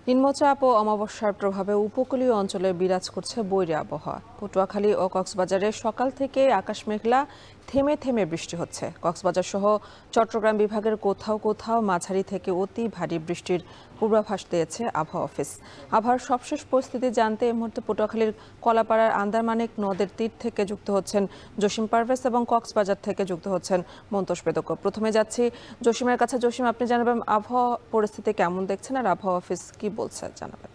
নিম্নচাপ ও অমাবস্যার প্রভাবে উপকূলীয় অঞ্চলে বিরাজ করছে বৈরী আবহাওয়া। পটুয়াখালী ও কক্সবাজারে সকাল থেকে আকাশ মেঘলা, থেমে থেমে বৃষ্টি হচ্ছে। কক্সবাজার সহ চট্টগ্রাম বিভাগের কোথাও কোথাও মাঝারি থেকে অতি ভারী বৃষ্টির পূর্বাভাস দিয়েছে আবহাওয়া অফিস। আবহাওয়ার সবশেষ পরিস্থিতি জানতে এই মুহূর্তে পটুয়াখালীর কলাপাড়ার আন্দারমানিক নদের তীর থেকে যুক্ত হচ্ছেন জসিম পারভেজ এবং কক্সবাজার থেকে যুক্ত হচ্ছেন মন্তোষ বেদক। প্রথমে যাচ্ছি জসিমের কাছে। জসিম, আপনি জানাবেন আবহাওয়া পরিস্থিতি কেমন দেখছেন আর আবহাওয়া অফিস কি বলছে জানাবেন।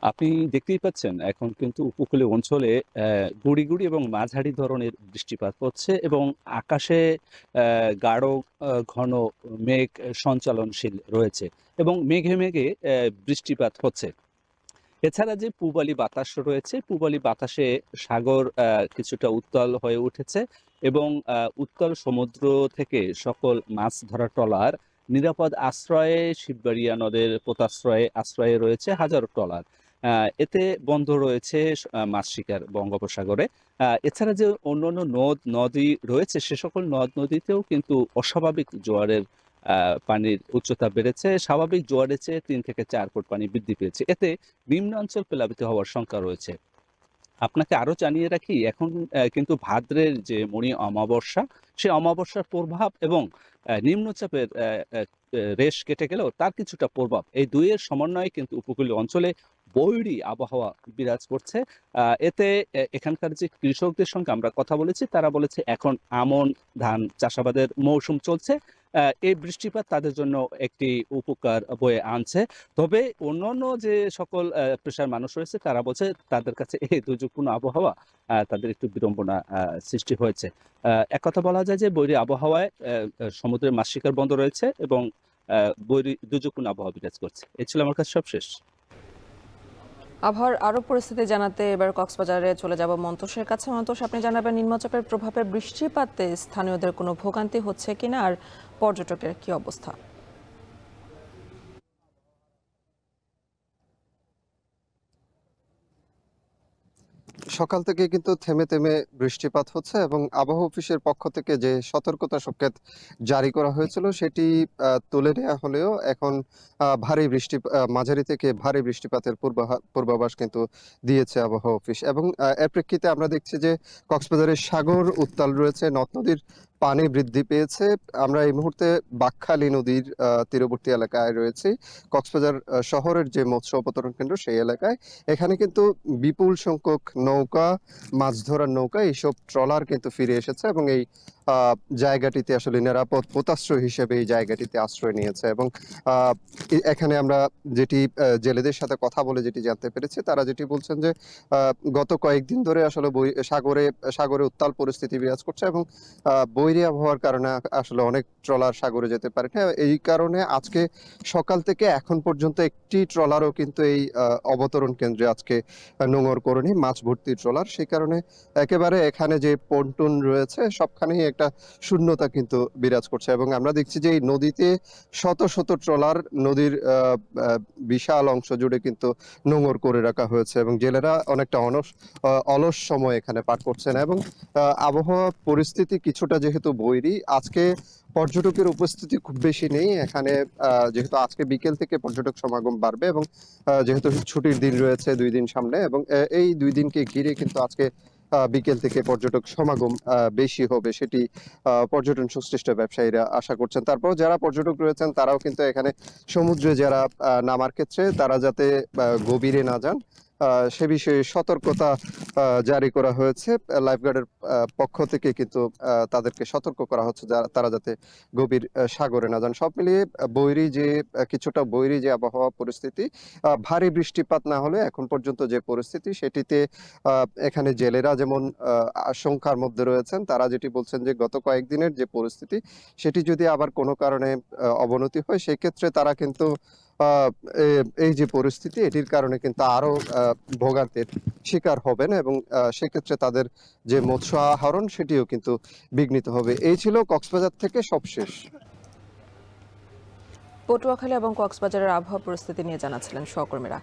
আপনি দেখতেই পাচ্ছেন এখন কিন্তু উপকূলীয় অঞ্চলে গুড়ি গুড়ি এবং মাঝারি ধরনের বৃষ্টিপাত হচ্ছে এবং আকাশে গাঢ় ঘন মেঘ সঞ্চালনশীল রয়েছে এবং মেঘে মেঘে বৃষ্টিপাত হচ্ছে। এছাড়া যে পূবালি বাতাস রয়েছে, পূবালি বাতাসে সাগর কিছুটা উত্তাল হয়ে উঠেছে এবং উত্তাল সমুদ্র থেকে সকল মাছ ধরা ট্রলার নিরাপদ আশ্রয়ে শিববাড়িয়া নদের আশ্রয়ে রয়েছে হাজারো ট্রলার। এতে বন্ধ রয়েছে মাছ শিকার বঙ্গোপসাগরে। এছাড়া যে অন্যান্য নদ নদী রয়েছে সে সকল নদ নদীতেও কিন্তু অস্বাভাবিক জোয়ারের পানির উচ্চতা বেড়েছে। স্বাভাবিক জোয়ারের চেয়ে ৩ থেকে ৪ ফুট পানি বৃদ্ধি পেয়েছে। এতে নিম্নাঞ্চল প্লাবিত হওয়ার শঙ্কা রয়েছে। আপনাকে আরো জানিয়ে রাখি, এখন কিন্তু ভাদ্রের যে মণি অমাবস্যা, সে অমাবস্যার প্রভাব এবং নিম্নচাপের রেশ কেটে গেলেও তার কিছুটা প্রভাব, এই দুইয়ের সমন্বয়ে কিন্তু উপকূলীয় অঞ্চলে বৈরী আবহাওয়া বিরাজ করছে। এতে এখানকার যে কৃষকদের সঙ্গে আমরা কথা বলেছি, তারা বলেছে এখন আমন ধান চাষাবাদের মৌসুম চলছে। এই বৃষ্টিপাত তাদের জন্য একটি উপকার বয়ে আনছে। তবে অন্যান্য যে সকল পেশার মানুষ রয়েছে তারা বলছে তাদের কাছে এই দুর্যোগপূর্ণ আবহাওয়া তাদের একটু বিড়ম্বনা সৃষ্টি হয়েছে। এক কথা বলা যায় যে বৈরী আবহাওয়ায় সমুদ্রের মাছ শিকার বন্ধ রয়েছে এবং বৈরী দুর্যোগপূর্ণ আবহাওয়া বিরাজ করছে। এই ছিল আমার কাছে সবশেষ। আবহাওয়ার আরো পরিস্থিতি জানাতে এবার কক্সবাজারে চলে যাব মন্তোষের কাছে। মন্তোষ, আপনি জানাবেন নিম্নচাপের প্রভাবে বৃষ্টিপাতে স্থানীয়দের কোনো ভোগান্তি হচ্ছে কিনা আর পর্যটকের কি অবস্থা? সকাল থেকে কিন্তু থেমে থেমে বৃষ্টিপাত হচ্ছে এবং আবহাওয়া অফিসের পক্ষ থেকে যে সতর্কতা সংকেত জারি করা হয়েছিল সেটি তুলে নেওয়া হলেও এখন মাঝারি থেকে ভারী বৃষ্টিপাতের পূর্বাভাস কিন্তু দিয়েছে আবহাওয়া অফিস এবং এর প্রেক্ষিতে আমরা দেখছি যে কক্সবাজারের সাগর উত্তাল রয়েছে, নদ নদীর পানি বৃদ্ধি পেয়েছে। আমরা এই মুহূর্তে বাঁকখালী নদীর তীরবর্তী এলাকায় রয়েছি। কক্সবাজার শহরের যে মৎস্য অবতরণ কেন্দ্র সেই এলাকায়। এখানে কিন্তু বিপুল সংখ্যক নৌকা, মাছ ধরার নৌকা, এইসব ট্রলার কিন্তু ফিরে এসেছে এবং এই জায়গাটিতে আসলে নিরাপদ পোতাশ্রয় হিসেবে এই জায়গাটিতে আশ্রয় নিয়েছে এবং এখানে আমরা যেটি জেলেদের সাথে কথা বলে যেটি জানতে পেরেছি, তারা যেটি বলছেন যে গত কয়েকদিন ধরে আসলে সাগরে উত্তাল পরিস্থিতি বিরাজ করছে এবং বৈরী আবহাওয়ার কারণে আসলে অনেক ট্রলার সাগরে যেতে পারে না। এই কারণে আজকে সকাল থেকে এখন পর্যন্ত একটি ট্রলারও কিন্তু এই অবতরণ কেন্দ্রে আজকে নোঙর করেনি, মাছ ভর্তি ট্রলার। সেই কারণে একেবারে এখানে যে পন্টুন রয়েছে সবখানেই একটা শূন্যতা কিন্তু বিরাজ করছে এবং আমরা দেখছি যে এই নদীতে শত শত ট্রলার নদীর বিশাল অংশ জুড়ে কিন্তু নোঙর করে রাখা হয়েছে এবং জেলেরা অনেকটা অলস সময় এখানে পার করছেন এবং আবহাওয়া পরিস্থিতি কিছুটা যেহেতু বৈরী, আজকে পর্যটকের উপস্থিতি খুব বেশি নেই এখানে। যেহেতু আজকে বিকেল থেকে পর্যটক সমাগম বাড়বে এবং যেহেতু ছুটির দিন রয়েছে 2 দিন সামনে এবং এই 2 দিনকে ঘিরে কিন্তু আজকে বিকেল থেকে পর্যটক সমাগম বেশি হবে, সেটি পর্যটন সংশ্লিষ্ট ব্যবসায়ীরা আশা করছেন। তারপর যারা পর্যটক রয়েছেন তারাও কিন্তু এখানে সমুদ্রে যারা নামার ক্ষেত্রে তারা যাতে গভীরে না যান সে বিষয়ে সতর্কতা জারি করা হয়েছে। লাইফগার্ডের পক্ষ থেকে কিন্তু তাদেরকে সতর্ক করা হচ্ছে তারা যাতে গভীর সাগরে না যান। সব মিলিয়ে কিছুটা বৈরী যে আবহাওয়া পরিস্থিতি, ভারী বৃষ্টিপাত না হলে এখন পর্যন্ত যে পরিস্থিতি সেটিতে এখানে জেলেরা যেমন আশঙ্কার মধ্যে রয়েছেন, তারা যেটি বলছেন যে গত কয়েকদিনের যে পরিস্থিতি সেটি যদি আবার কোনো কারণে অবনতি হয় সেক্ষেত্রে তারা কিন্তু এই যে পরিস্থিতি এটির কারণে কিন্তু আরো ভোগান্তির শিকার হবেন এবং সেক্ষেত্রে তাদের যে মৎস্য আহরণ সেটিও কিন্তু বিঘ্নিত হবে। এই ছিল কক্সবাজার থেকে সবশেষ। পটুয়াখালী এবং কক্সবাজারের আবহাওয়া পরিস্থিতি নিয়ে জানাচ্ছিলেন সহকর্মীরা।